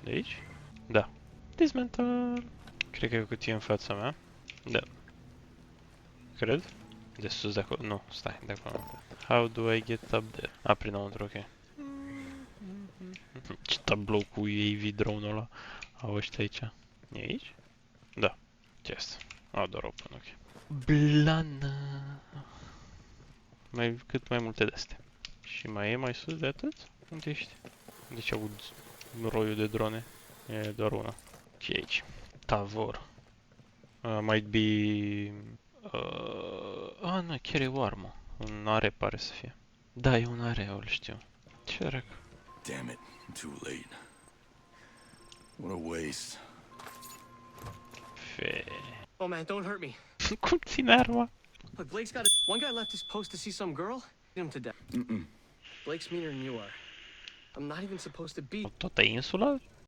De aici? Da. Dismantle. Cred că e o cutie în fața mea. Da. Cred. De sus de acolo. Nu, stai, de acolo. How do I get up there? A, prinăuntru, ok. Ce tablou cu AV drone-ul ăla au ăștia aici. E aici? Da. Ce este? A, doar open, ok. Blană. Cât mai multe de-astea. Și mai e mai sus de atât? Unde ești? Deci aud roiul de drone. E doar una. Ce e aici? Tavor. Might be... nu, chiar e o armă. Un are pare să fie. Da, e un are, îl știu. Ce rec? Damn it, I'm too late. What a waste. Fe... Oh man, don't hurt me. Cum ține arma? Look, Blake's got one guy left his post to see some girl. Beat him to death. Blake's meaner than you are. I'm not even supposed to be. Toată insula?